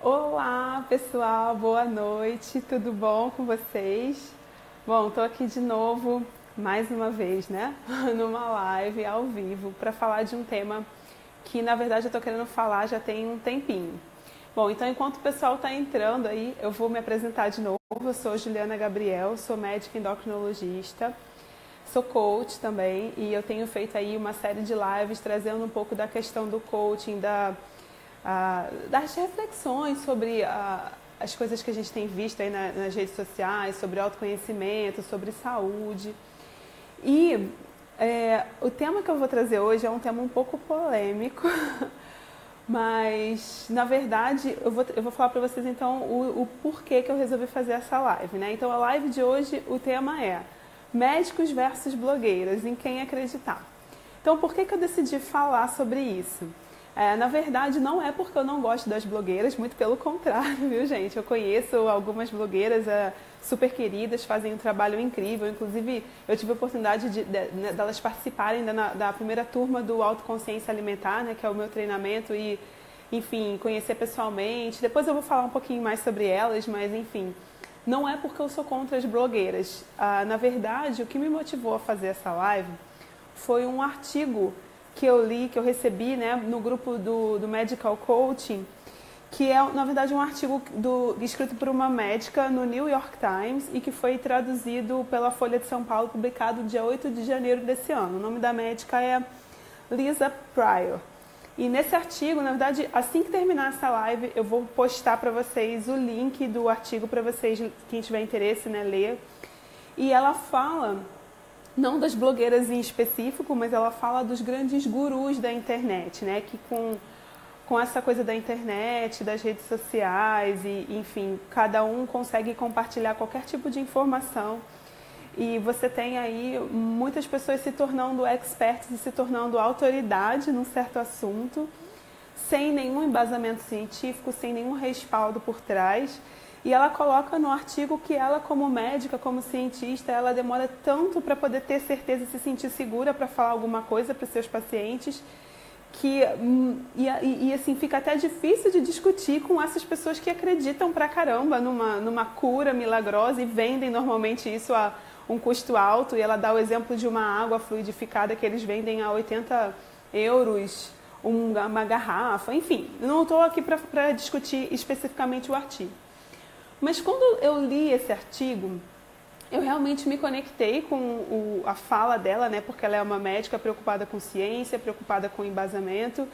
Olá, pessoal, boa noite, tudo bom com vocês? Bom, tô aqui de novo, mais uma vez, né? Numa live ao vivo para falar de um tema que, na verdade, eu tô querendo falar já tem um tempinho. Bom, então, enquanto o pessoal tá entrando aí, eu vou me apresentar de novo. Eu sou Juliana Gabriel, sou médica endocrinologista, sou coach também e eu tenho feito aí uma série de lives trazendo um pouco da questão do coaching, das reflexões sobre as coisas que a gente tem visto aí nas redes sociais, sobre autoconhecimento, sobre saúde. E o tema que eu vou trazer hoje é um tema um pouco polêmico, mas na verdade eu vou falar para vocês então o porquê que eu resolvi fazer essa live, né? Então a live de hoje, o tema é médicos versus blogueiras, em quem acreditar. Então por que eu decidi falar sobre isso? Na verdade, não é porque eu não gosto das blogueiras, muito pelo contrário, viu, gente? Eu conheço algumas blogueiras super queridas, fazem um trabalho incrível. Inclusive, eu tive a oportunidade delas participarem da primeira turma do Autoconsciência Alimentar, né, que é o meu treinamento, e, enfim, conhecer pessoalmente. Depois eu vou falar um pouquinho mais sobre elas, mas, enfim, não é porque eu sou contra as blogueiras. Na verdade, o que me motivou a fazer essa live foi um artigo que eu li, que eu recebi, né, no grupo do Medical Coaching, que é, na verdade, um artigo escrito por uma médica no New York Times e que foi traduzido pela Folha de São Paulo, publicado dia 8 de janeiro desse ano. O nome da médica é Lisa Pryor. E nesse artigo, na verdade, assim que terminar essa live, eu vou postar para vocês o link do artigo para vocês, quem tiver interesse, né, ler. E ela fala não das blogueiras em específico, mas ela fala dos grandes gurus da internet, né? Que com essa coisa da internet, das redes sociais e, enfim, cada um consegue compartilhar qualquer tipo de informação. E você tem aí muitas pessoas se tornando experts e se tornando autoridade num certo assunto, sem nenhum embasamento científico, sem nenhum respaldo por trás. E ela coloca no artigo que ela, como médica, como cientista, ela demora tanto para poder ter certeza e se sentir segura para falar alguma coisa para os seus pacientes, que assim, fica até difícil de discutir com essas pessoas que acreditam pra caramba numa cura milagrosa e vendem normalmente isso a um custo alto. E ela dá o exemplo de uma água fluidificada que eles vendem a 80 euros uma garrafa. Enfim, não estou aqui para discutir especificamente o artigo. Mas quando eu li esse artigo, eu realmente me conectei com a fala dela, né? Porque ela é uma médica preocupada com ciência, preocupada com embasamento.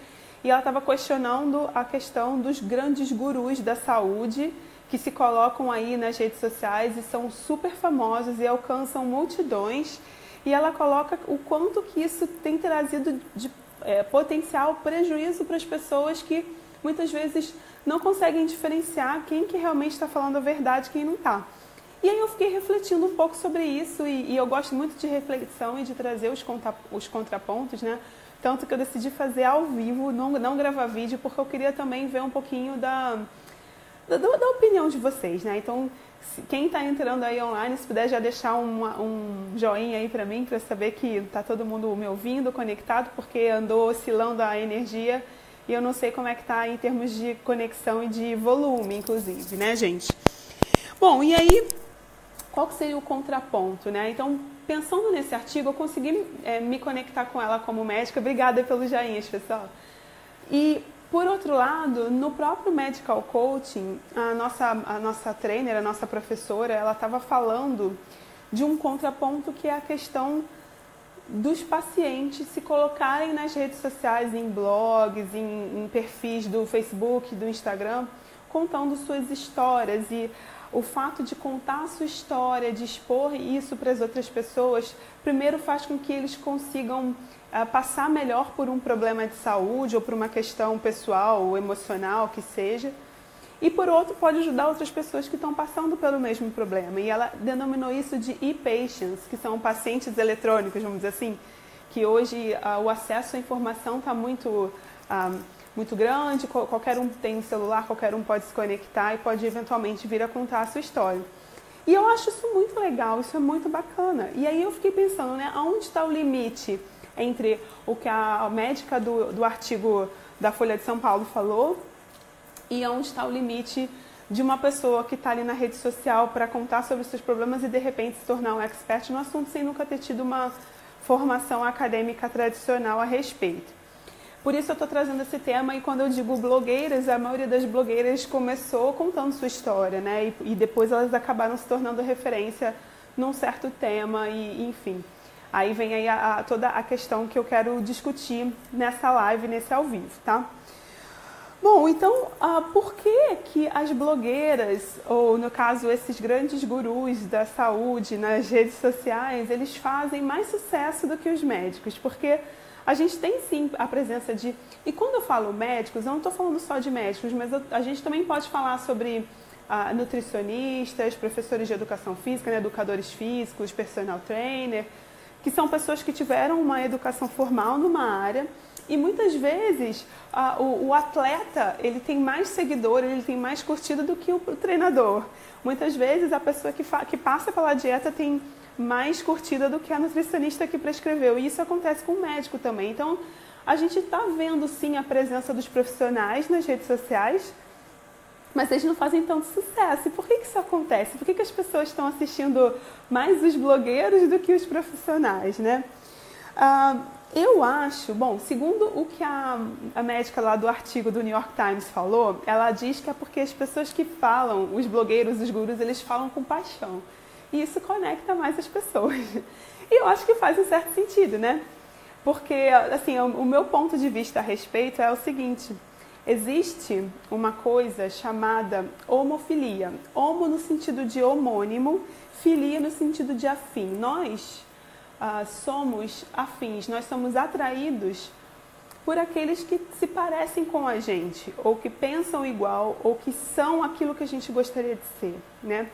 E ela estava questionando a questão dos grandes gurus da saúde que se colocam aí nas redes sociais e são super famosos e alcançam multidões. E ela coloca o quanto que isso tem trazido de potencial prejuízo para as pessoas que muitas vezes não conseguem diferenciar quem que realmente está falando a verdade e quem não está. E aí eu fiquei refletindo um pouco sobre isso e eu gosto muito de reflexão e de trazer os contrapontos, né? Tanto que eu decidi fazer ao vivo, não gravar vídeo, porque eu queria também ver um pouquinho da opinião de vocês, né? Então, quem está entrando aí online, se puder já deixar um joinha aí para mim, para saber que está todo mundo me ouvindo, conectado, porque andou oscilando a energia. E eu não sei como é que tá em termos de conexão e de volume, inclusive, né, gente? Bom, e aí, qual que seria o contraponto, né? Então, pensando nesse artigo, eu consegui me conectar com ela como médica. Obrigada pelos joinhas, pessoal. E, por outro lado, no próprio Medical Coaching, a nossa trainer, a nossa professora, ela estava falando de um contraponto que é a questão dos pacientes se colocarem nas redes sociais, em blogs, em perfis do Facebook, do Instagram, contando suas histórias. E o fato de contar a sua história, de expor isso para as outras pessoas, primeiro faz com que eles consigam passar melhor por um problema de saúde ou por uma questão pessoal ou emocional, que seja. E, por outro, pode ajudar outras pessoas que estão passando pelo mesmo problema. E ela denominou isso de e-patients, que são pacientes eletrônicos, vamos dizer assim, que hoje o acesso à informação está muito grande, qualquer um tem um celular, qualquer um pode se conectar e pode eventualmente vir a contar a sua história. E eu acho isso muito legal, isso é muito bacana. E aí eu fiquei pensando, né, aonde está o limite entre o que a médica do artigo da Folha de São Paulo falou e onde está o limite de uma pessoa que está ali na rede social para contar sobre os seus problemas e de repente se tornar um expert no assunto sem nunca ter tido uma formação acadêmica tradicional a respeito. Por isso eu estou trazendo esse tema, e quando eu digo blogueiras, a maioria das blogueiras começou contando sua história, né? E depois elas acabaram se tornando referência num certo tema, e enfim. Aí vem aí toda a questão que eu quero discutir nessa live, nesse ao vivo, tá? Bom, então, por que as blogueiras, ou no caso esses grandes gurus da saúde nas redes sociais, eles fazem mais sucesso do que os médicos? Porque a gente tem sim a presença de... E quando eu falo médicos, eu não estou falando só de médicos, mas a gente também pode falar sobre nutricionistas, professores de educação física, né, educadores físicos, personal trainer, que são pessoas que tiveram uma educação formal numa área. E muitas vezes o atleta ele tem mais seguidores, ele tem mais curtida do que o treinador. Muitas vezes a pessoa que passa pela dieta tem mais curtida do que a nutricionista que prescreveu. E isso acontece com o médico também. Então, a gente está vendo sim a presença dos profissionais nas redes sociais, mas eles não fazem tanto sucesso. E por que isso acontece? Por que as pessoas estão assistindo mais os blogueiros do que os profissionais, né? Eu acho, bom, segundo o que a médica lá do artigo do New York Times falou, ela diz que é porque as pessoas que falam, os blogueiros, os gurus, eles falam com paixão. E isso conecta mais as pessoas. E eu acho que faz um certo sentido, né? Porque, assim, o meu ponto de vista a respeito é o seguinte: existe uma coisa chamada homofilia. Homo no sentido de homônimo, filia no sentido de afim. Nós somos afins, nós somos atraídos por aqueles que se parecem com a gente, ou que pensam igual, ou que são aquilo que a gente gostaria de ser, né?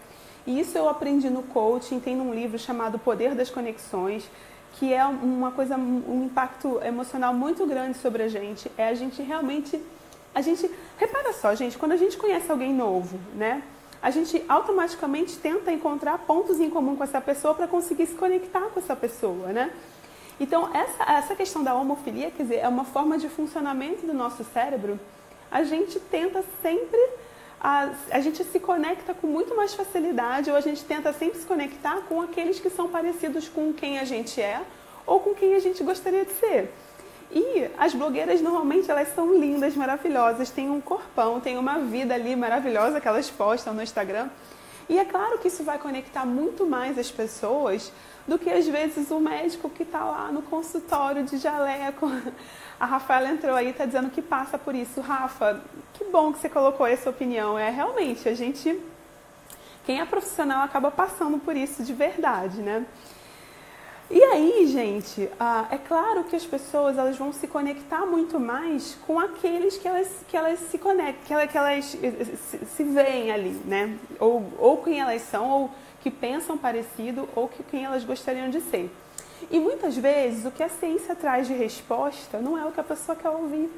E isso eu aprendi no coaching, tem um livro chamado Poder das Conexões, que é uma coisa, um impacto emocional muito grande sobre a gente. É a gente realmente, repara só, gente, quando a gente conhece alguém novo, né? A gente automaticamente tenta encontrar pontos em comum com essa pessoa para conseguir se conectar com essa pessoa, né? Então, essa questão da homofilia, quer dizer, é uma forma de funcionamento do nosso cérebro. A gente tenta sempre, a gente se conecta com muito mais facilidade, ou a gente tenta sempre se conectar com aqueles que são parecidos com quem a gente é, ou com quem a gente gostaria de ser. E as blogueiras, normalmente, elas são lindas, maravilhosas, têm um corpão, têm uma vida ali maravilhosa que elas postam no Instagram. E é claro que isso vai conectar muito mais as pessoas do que, às vezes, o médico que está lá no consultório de jaleco. A Rafaela entrou aí e está dizendo que passa por isso. Rafa, que bom que você colocou essa opinião. É realmente, quem é profissional acaba passando por isso de verdade, né? E aí, gente, é claro que as pessoas elas vão se conectar muito mais com aqueles que elas se conectam, que elas se veem ali, né? Ou quem elas são, ou que pensam parecido, ou quem elas gostariam de ser. E muitas vezes o que a ciência traz de resposta não é o que a pessoa quer ouvir.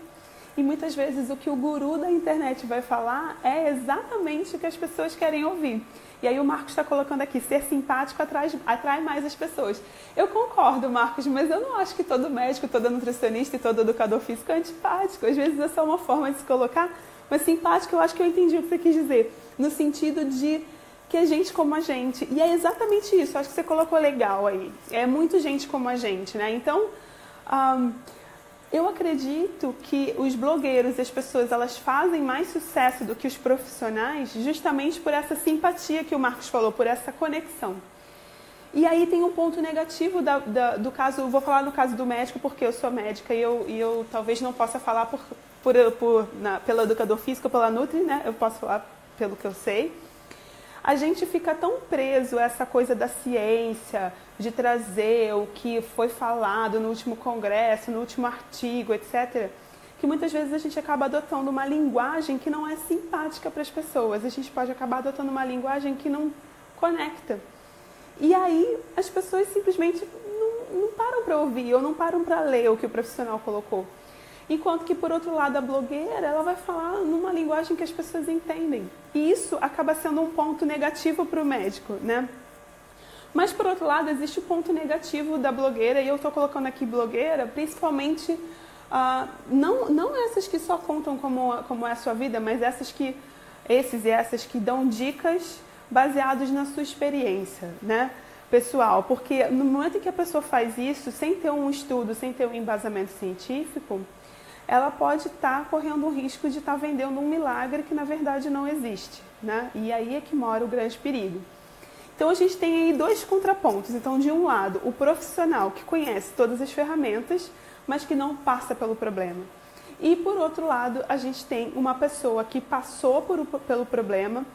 E muitas vezes o que o guru da internet vai falar é exatamente o que as pessoas querem ouvir. E aí o Marcos está colocando aqui, ser simpático atrai mais as pessoas. Eu concordo, Marcos, mas eu não acho que todo médico, todo nutricionista e todo educador físico é antipático. Às vezes é só uma forma de se colocar, mas simpático eu acho que eu entendi o que você quis dizer. No sentido de que é gente como a gente. E é exatamente isso, acho que você colocou legal aí. É muito gente como a gente, né? Então, eu acredito que os blogueiros e as pessoas, elas fazem mais sucesso do que os profissionais justamente por essa simpatia que o Marcos falou, por essa conexão. E aí tem um ponto negativo do caso, eu vou falar no caso do médico porque eu sou médica e eu talvez não possa falar pelo educador físico, pela Nutri, né? Eu posso falar pelo que eu sei. A gente fica tão preso a essa coisa da ciência, de trazer o que foi falado no último congresso, no último artigo, etc., que muitas vezes a gente acaba adotando uma linguagem que não é simpática para as pessoas. A gente pode acabar adotando uma linguagem que não conecta. E aí as pessoas simplesmente não param para ouvir ou não param para ler o que o profissional colocou. Enquanto que, por outro lado, a blogueira, ela vai falar numa linguagem que as pessoas entendem. E isso acaba sendo um ponto negativo para o médico, né? Mas, por outro lado, existe o ponto negativo da blogueira, e eu estou colocando aqui blogueira, principalmente Não essas que só contam como é a sua vida, mas esses e essas que dão dicas baseadas na sua experiência, né, pessoal. Porque no momento em que a pessoa faz isso, sem ter um estudo, sem ter um embasamento científico, ela pode estar correndo o risco de estar vendendo um milagre que na verdade não existe, né? E aí é que mora o grande perigo. Então a gente tem aí dois contrapontos. Então, de um lado, o profissional que conhece todas as ferramentas, mas que não passa pelo problema. E por outro lado, a gente tem uma pessoa que passou pelo problema,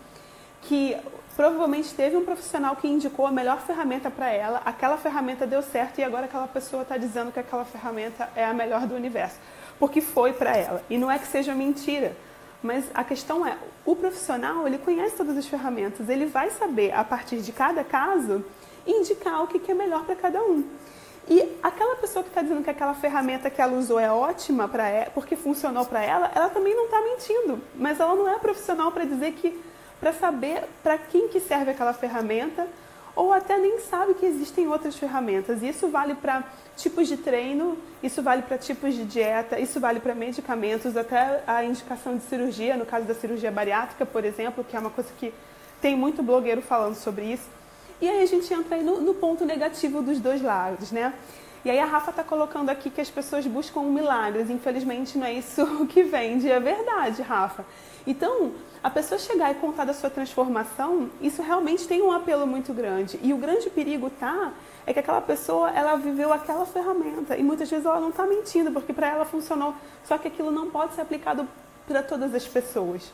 que provavelmente teve um profissional que indicou a melhor ferramenta para ela, aquela ferramenta deu certo e agora aquela pessoa está dizendo que aquela ferramenta é a melhor do universo, porque foi para ela. E não é que seja mentira, mas a questão é, o profissional, ele conhece todas as ferramentas, ele vai saber, a partir de cada caso, indicar o que é melhor para cada um. E aquela pessoa que está dizendo que aquela ferramenta que ela usou é ótima para ela, porque funcionou para ela também não está mentindo. Mas ela não é profissional para dizer para saber para quem que serve aquela ferramenta, ou até nem sabe que existem outras ferramentas. E isso vale para tipos de treino, isso vale para tipos de dieta, isso vale para medicamentos, até a indicação de cirurgia, no caso da cirurgia bariátrica, por exemplo, que é uma coisa que tem muito blogueiro falando sobre isso. E aí a gente entra aí no ponto negativo dos dois lados, né? E aí a Rafa está colocando aqui que as pessoas buscam milagres. Infelizmente não é isso que vende, é verdade, Rafa. Então, a pessoa chegar e contar da sua transformação, isso realmente tem um apelo muito grande. E o grande perigo é que aquela pessoa, ela viveu aquela ferramenta. E muitas vezes ela não está mentindo, porque para ela funcionou. Só que aquilo não pode ser aplicado para todas as pessoas.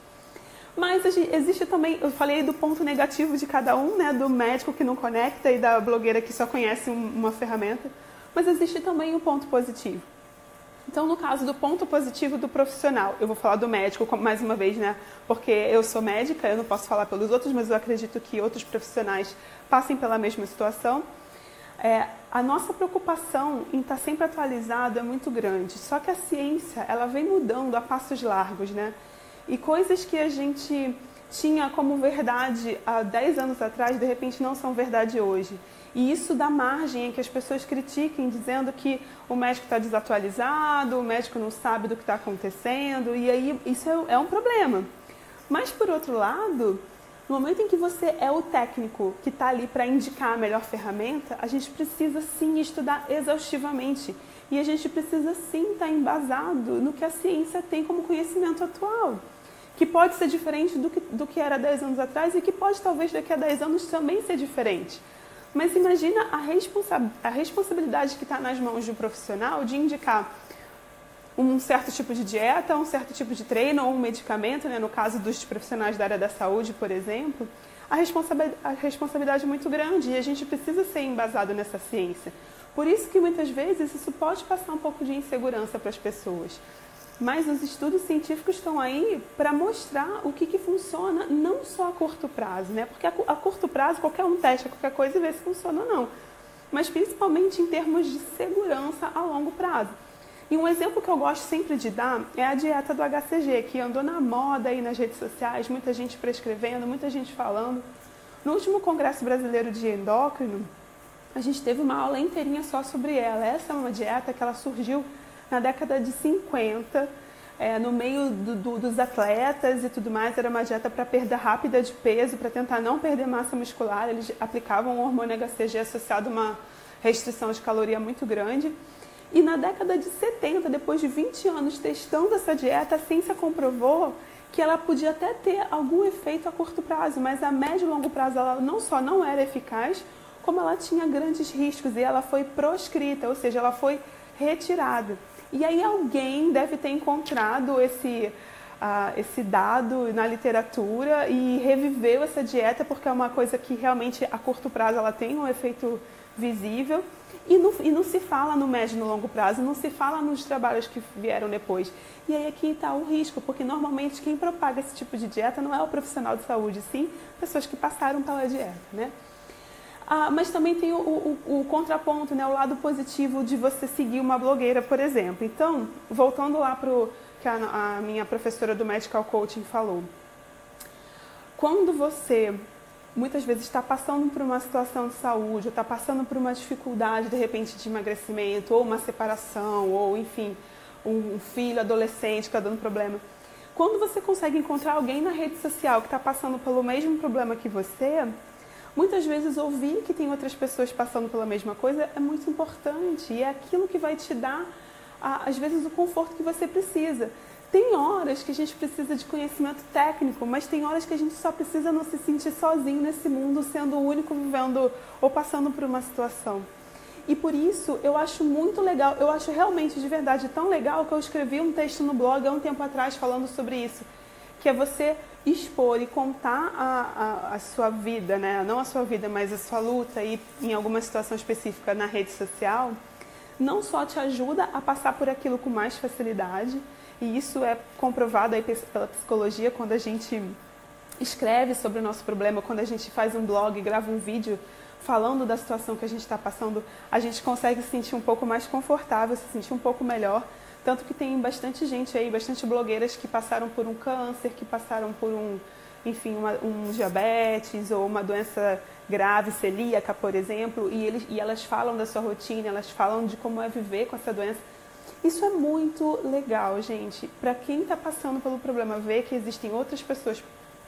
Mas existe também, eu falei do ponto negativo de cada um, né, do médico que não conecta e da blogueira que só conhece uma ferramenta, mas existe também o ponto positivo. Então, no caso do ponto positivo do profissional, eu vou falar do médico mais uma vez, né, porque eu sou médica, eu não posso falar pelos outros, mas eu acredito que outros profissionais passem pela mesma situação. A nossa preocupação em estar sempre atualizado é muito grande, só que a ciência, ela vem mudando a passos largos, né? E coisas que a gente tinha como verdade há 10 anos atrás, de repente não são verdade hoje. E isso dá margem em que as pessoas critiquem, dizendo que o médico está desatualizado, o médico não sabe do que está acontecendo, e aí isso é um problema. Mas, por outro lado, no momento em que você é o técnico que está ali para indicar a melhor ferramenta, a gente precisa sim estudar exaustivamente. E a gente precisa sim estar embasado no que a ciência tem como conhecimento atual, que pode ser diferente do que era 10 anos atrás e que pode talvez daqui a 10 anos também ser diferente. Mas imagina a responsabilidade que está nas mãos de um profissional de indicar um certo tipo de dieta, um certo tipo de treino ou um medicamento, né? No caso dos profissionais da área da saúde, por exemplo, a responsabilidade é muito grande e a gente precisa ser embasado nessa ciência. Por isso que muitas vezes isso pode passar um pouco de insegurança para as pessoas. Mas os estudos científicos estão aí para mostrar o que funciona, não só a curto prazo, né? Porque a curto prazo qualquer um testa qualquer coisa e vê se funciona ou não. Mas principalmente em termos de segurança a longo prazo. E um exemplo que eu gosto sempre de dar é a dieta do HCG, que andou na moda aí nas redes sociais, muita gente prescrevendo, muita gente falando. No último Congresso Brasileiro de Endócrino, a gente teve uma aula inteirinha só sobre ela. Essa é uma dieta que ela surgiu na década de 50, no meio dos atletas e tudo mais. Era uma dieta para perda rápida de peso, para tentar não perder massa muscular. Eles aplicavam o hormônio HCG associado a uma restrição de caloria muito grande. E na década de 70, depois de 20 anos testando essa dieta, a ciência comprovou que ela podia até ter algum efeito a curto prazo, mas a médio e longo prazo ela não só não era eficaz, como ela tinha grandes riscos e ela foi proscrita, ou seja, ela foi retirada. E aí alguém deve ter encontrado esse dado na literatura e reviveu essa dieta, porque é uma coisa que realmente a curto prazo ela tem um efeito visível. E não se fala no médio e no longo prazo, não se fala nos trabalhos que vieram depois. E aí aqui está o risco, porque normalmente quem propaga esse tipo de dieta não é o profissional de saúde, sim pessoas que passaram pela dieta, né? Mas também tem o contraponto, né? O lado positivo de você seguir uma blogueira, por exemplo. Então, voltando lá para o que a minha professora do Medical Coaching falou. Quando você muitas vezes está passando por uma situação de saúde, ou está passando por uma dificuldade, de repente, de emagrecimento, ou uma separação, ou enfim, um filho adolescente que está dando problema. Quando você consegue encontrar alguém na rede social que está passando pelo mesmo problema que você, muitas vezes ouvir que tem outras pessoas passando pela mesma coisa é muito importante e é aquilo que vai te dar, às vezes, o conforto que você precisa. Tem horas que a gente precisa de conhecimento técnico, mas tem horas que a gente só precisa não se sentir sozinho nesse mundo, sendo o único vivendo ou passando por uma situação. E por isso eu acho muito legal, eu acho realmente de verdade tão legal que eu escrevi um texto no blog há um tempo atrás falando sobre isso, que é você expor e contar a sua vida, né? Não a sua vida, mas a sua luta e em alguma situação específica na rede social, não só te ajuda a passar por aquilo com mais facilidade, e isso é comprovado aí pela psicologia quando a gente escreve sobre o nosso problema, quando a gente faz um blog, grava um vídeo falando da situação que a gente está passando, a gente consegue se sentir um pouco mais confortável, se sentir um pouco melhor. Tanto que tem bastante gente aí, bastante blogueiras que passaram por um câncer, que passaram por um diabetes ou uma doença grave, celíaca, por exemplo, e elas falam da sua rotina, elas falam de como é viver com essa doença. Isso é muito legal, gente. Para quem está passando pelo problema, ver que existem outras pessoas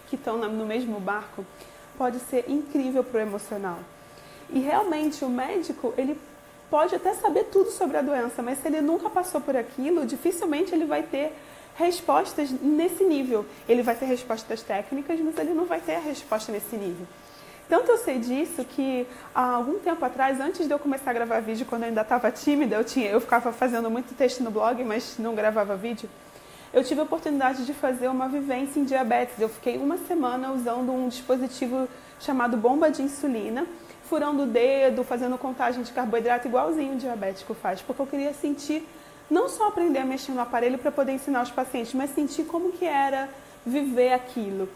que estão no mesmo barco, pode ser incrível para o emocional. E realmente o médico, ele pode até saber tudo sobre a doença, mas se ele nunca passou por aquilo, dificilmente ele vai ter respostas nesse nível. Ele vai ter respostas técnicas, mas ele não vai ter a resposta nesse nível. Tanto eu sei disso que há algum tempo atrás, antes de eu começar a gravar vídeo, quando eu ainda estava tímida, eu ficava fazendo muito texto no blog, mas não gravava vídeo, eu tive a oportunidade de fazer uma vivência em diabetes. Eu fiquei uma semana usando um dispositivo chamado bomba de insulina, furando o dedo, fazendo contagem de carboidrato igualzinho o diabético faz, porque eu queria sentir, não só aprender a mexer no aparelho para poder ensinar os pacientes, mas sentir como que era viver aquilo.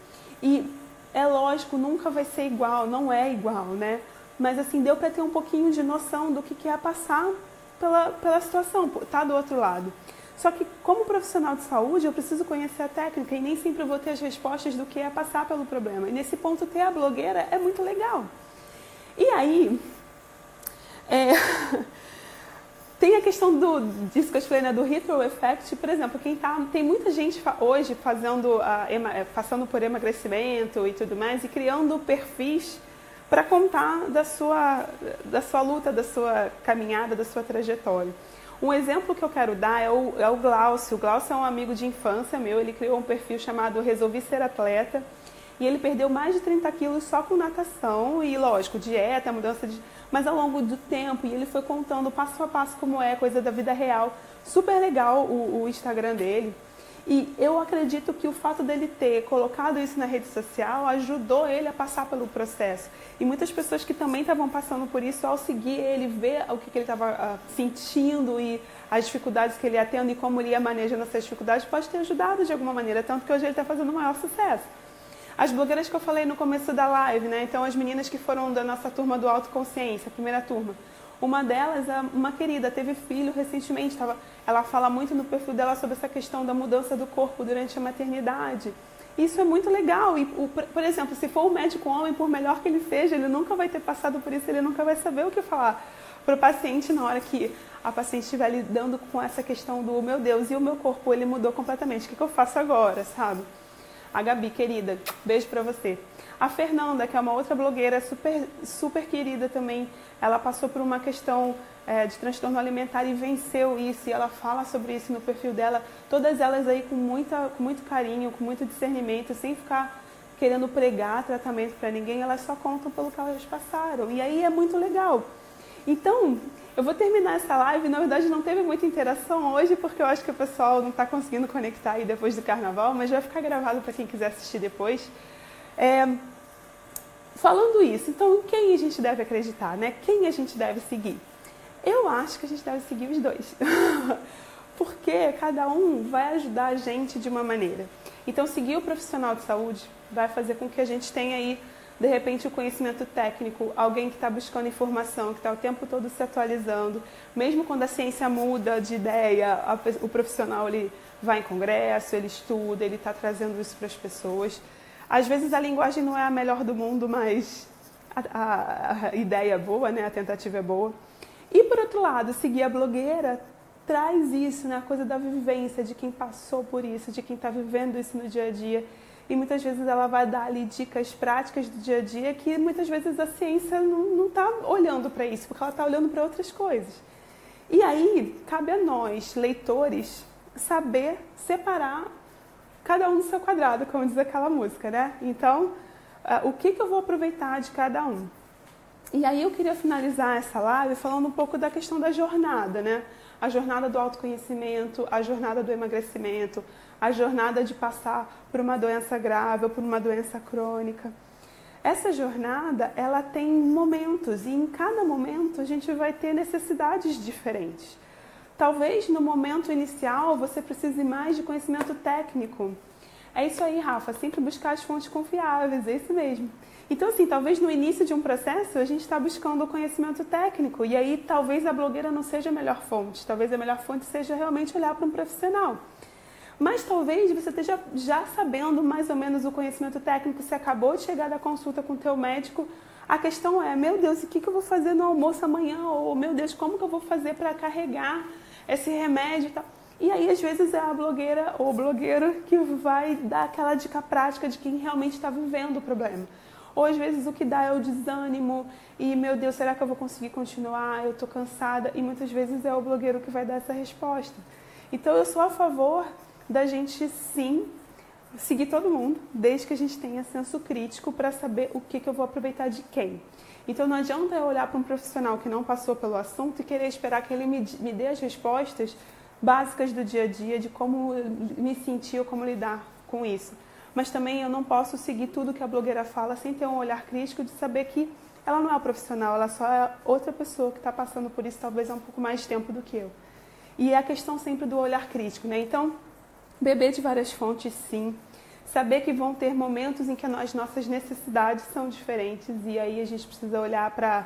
E é lógico, nunca vai ser igual, não é igual, né? Mas assim, deu para ter um pouquinho de noção do que é passar pela situação, tá do outro lado. Só que como profissional de saúde, eu preciso conhecer a técnica e nem sempre eu vou ter as respostas do que é passar pelo problema. E nesse ponto, ter a blogueira é muito legal. E aí, tem a questão disso que eu falei, né, do Halo Effect. Por exemplo, tem muita gente hoje passando por emagrecimento e tudo mais, e criando perfis para contar da sua luta, da sua caminhada, da sua trajetória. Um exemplo que eu quero dar é o Glaucio. O Glaucio é um amigo de infância meu, ele criou um perfil chamado Resolvi Ser Atleta, e ele perdeu mais de 30 quilos só com natação e, lógico, dieta, mudança de... Mas ao longo do tempo, e ele foi contando passo a passo como é, coisa da vida real. Super legal o Instagram dele. E eu acredito que o fato dele ter colocado isso na rede social ajudou ele a passar pelo processo. E muitas pessoas que também estavam passando por isso, ao seguir ele, ver o que ele estava sentindo e as dificuldades que ele ia tendo e como ele ia manejando essas dificuldades, pode ter ajudado de alguma maneira, tanto que hoje ele está fazendo o maior sucesso. As blogueiras que eu falei no começo da live, né? Então as meninas que foram da nossa turma do Autoconsciência, a primeira turma. Uma delas, uma querida, teve filho recentemente. Ela fala muito no perfil dela sobre essa questão da mudança do corpo durante a maternidade. Isso é muito legal. E, por exemplo, se for um médico homem, por melhor que ele seja, ele nunca vai ter passado por isso, ele nunca vai saber o que falar para o paciente na hora que a paciente estiver lidando com essa questão do, meu Deus, e o meu corpo, ele mudou completamente. O que eu faço agora, sabe? A Gabi, querida, beijo pra você. A Fernanda, que é uma outra blogueira super, super querida também, ela passou por uma questão de transtorno alimentar e venceu isso, e ela fala sobre isso no perfil dela, todas elas aí com muito carinho, com muito discernimento, sem ficar querendo pregar tratamento para ninguém, elas só contam pelo que elas passaram, e aí é muito legal. Então, eu vou terminar essa live, na verdade não teve muita interação hoje, porque eu acho que o pessoal não está conseguindo conectar aí depois do carnaval, mas vai ficar gravado para quem quiser assistir depois. Falando isso, então quem a gente deve acreditar, né? Quem a gente deve seguir? Eu acho que a gente deve seguir os dois, porque cada um vai ajudar a gente de uma maneira. Então seguir o profissional de saúde vai fazer com que a gente tenha aí, de repente, o conhecimento técnico, alguém que está buscando informação, que está o tempo todo se atualizando. Mesmo quando a ciência muda de ideia, o profissional ele vai em congresso, ele estuda, ele está trazendo isso para as pessoas. Às vezes a linguagem não é a melhor do mundo, mas a ideia é boa, né? A tentativa é boa. E, por outro lado, seguir a blogueira traz isso, né? A coisa da vivência, de quem passou por isso, de quem está vivendo isso no dia a dia. E muitas vezes ela vai dar ali dicas práticas do dia a dia que muitas vezes a ciência não está olhando para isso, porque ela está olhando para outras coisas. E aí, cabe a nós, leitores, saber separar cada um do seu quadrado, como diz aquela música, né? Então, o que eu vou aproveitar de cada um? E aí eu queria finalizar essa live falando um pouco da questão da jornada, né? A jornada do autoconhecimento, a jornada do emagrecimento, a jornada de passar por uma doença grave ou por uma doença crônica. Essa jornada, ela tem momentos e em cada momento a gente vai ter necessidades diferentes. Talvez no momento inicial você precise mais de conhecimento técnico. É isso aí, Rafa, sempre buscar as fontes confiáveis, é isso mesmo. Então, assim, talvez no início de um processo a gente está buscando o conhecimento técnico e aí talvez a blogueira não seja a melhor fonte, talvez a melhor fonte seja realmente olhar para um profissional. Mas talvez você esteja já sabendo mais ou menos o conhecimento técnico, você acabou de chegar da consulta com o teu médico, a questão é, meu Deus, o que eu vou fazer no almoço amanhã? Ou, meu Deus, como que eu vou fazer para carregar esse remédio e tal? E aí, às vezes, é a blogueira ou o blogueiro que vai dar aquela dica prática de quem realmente está vivendo o problema. Ou às vezes o que dá é o desânimo e, meu Deus, será que eu vou conseguir continuar? Eu estou cansada. E muitas vezes é o blogueiro que vai dar essa resposta. Então eu sou a favor da gente sim seguir todo mundo, desde que a gente tenha senso crítico para saber o que eu vou aproveitar de quem. Então não adianta eu olhar para um profissional que não passou pelo assunto e querer esperar que ele me dê as respostas básicas do dia a dia, de como me sentir ou como lidar com isso. Mas também eu não posso seguir tudo que a blogueira fala sem ter um olhar crítico de saber que ela não é um profissional, ela só é outra pessoa que está passando por isso talvez há um pouco mais de tempo do que eu. E é a questão sempre do olhar crítico, né? Então, beber de várias fontes, sim. Saber que vão ter momentos em que as nossas necessidades são diferentes e aí a gente precisa olhar para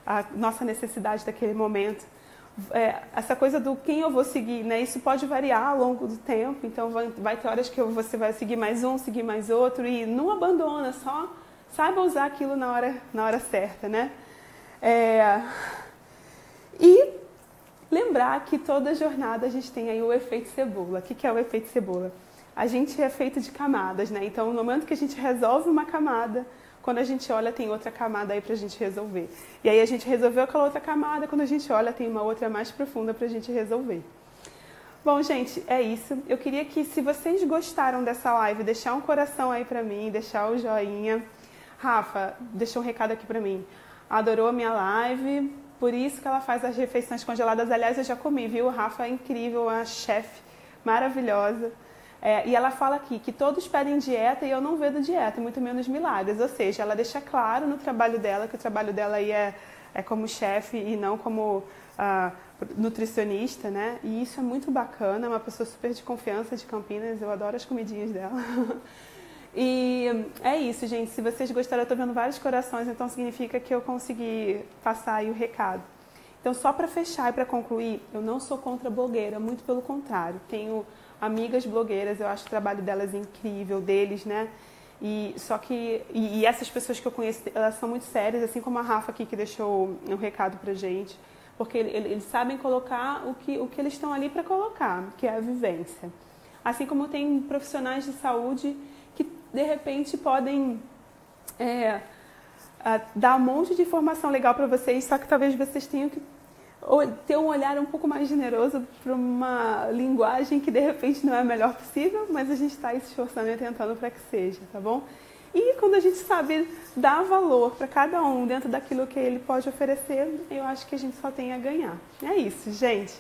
a nossa necessidade daquele momento. Essa coisa do quem eu vou seguir, né? Isso pode variar ao longo do tempo, então vai ter horas que você vai seguir mais um, seguir mais outro e não abandona, só saiba usar aquilo na hora certa, né? E lembrar que toda jornada a gente tem aí o efeito cebola. O que é o efeito cebola? A gente é feito de camadas, né? Então, no momento que a gente resolve uma camada, quando a gente olha, tem outra camada aí pra gente resolver. E aí a gente resolveu aquela outra camada, quando a gente olha, tem uma outra mais profunda pra gente resolver. Bom, gente, é isso. Eu queria que, se vocês gostaram dessa live, deixar um coração aí pra mim, deixar o joinha. Rafa, deixou um recado aqui pra mim. Adorou a minha live, por isso que ela faz as refeições congeladas. Aliás, eu já comi, viu? A Rafa é incrível, uma chefe maravilhosa. E ela fala aqui que todos pedem dieta e eu não vejo dieta, muito menos milagres. Ou seja, ela deixa claro no trabalho dela que o trabalho dela aí é como chefe e não como nutricionista, né? E isso é muito bacana, é uma pessoa super de confiança de Campinas, eu adoro as comidinhas dela. E é isso, gente. Se vocês gostaram, eu estou vendo vários corações, então significa que eu consegui passar aí o recado. Então, só para fechar e para concluir, eu não sou contra blogueira, muito pelo contrário. Tenho amigas blogueiras, eu acho o trabalho delas incrível, deles, né? E essas pessoas que eu conheço, elas são muito sérias, assim como a Rafa aqui que deixou um recado pra gente, porque eles sabem colocar o que eles estão ali para colocar, que é a vivência. Assim como tem profissionais de saúde que de repente podem dar um monte de informação legal para vocês, só que talvez vocês tenham que ter um olhar um pouco mais generoso para uma linguagem que de repente não é a melhor possível, mas a gente está aí se esforçando e tentando para que seja, tá bom? E quando a gente sabe dar valor para cada um dentro daquilo que ele pode oferecer, eu acho que a gente só tem a ganhar. É isso, gente.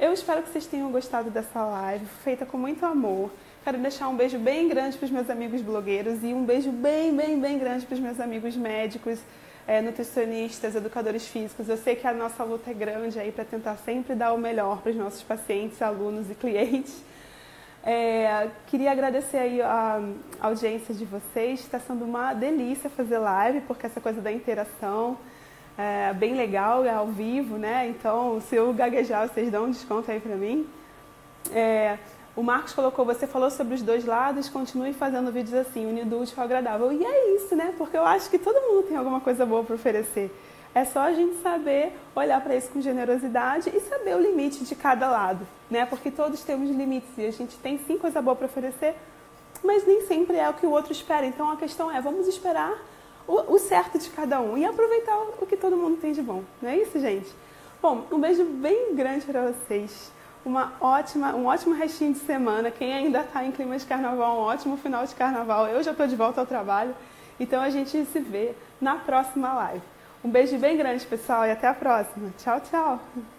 Eu espero que vocês tenham gostado dessa live, feita com muito amor. Quero deixar um beijo bem grande para os meus amigos blogueiros e um beijo bem, bem, bem grande para os meus amigos médicos, nutricionistas, educadores físicos. Eu sei que a nossa luta é grande aí para tentar sempre dar o melhor para os nossos pacientes, alunos e clientes. Queria agradecer aí a audiência de vocês. Está sendo uma delícia fazer live, porque essa coisa da interação é bem legal, é ao vivo, né? Então, se eu gaguejar, vocês dão um desconto aí para mim. O Marcos colocou, você falou sobre os dois lados, continue fazendo vídeos assim, unindo o útil ao agradável. E é isso, né? Porque eu acho que todo mundo tem alguma coisa boa para oferecer. É só a gente saber olhar para isso com generosidade e saber o limite de cada lado, né? Porque todos temos limites e a gente tem sim coisa boa para oferecer, mas nem sempre é o que o outro espera. Então a questão é, vamos esperar o certo de cada um e aproveitar o que todo mundo tem de bom. Não é isso, gente? Bom, um beijo bem grande para vocês. Um ótimo restinho de semana. Quem ainda está em clima de carnaval, um ótimo final de carnaval. Eu já estou de volta ao trabalho. Então a gente se vê na próxima live. Um beijo bem grande, pessoal, e até a próxima. Tchau, tchau!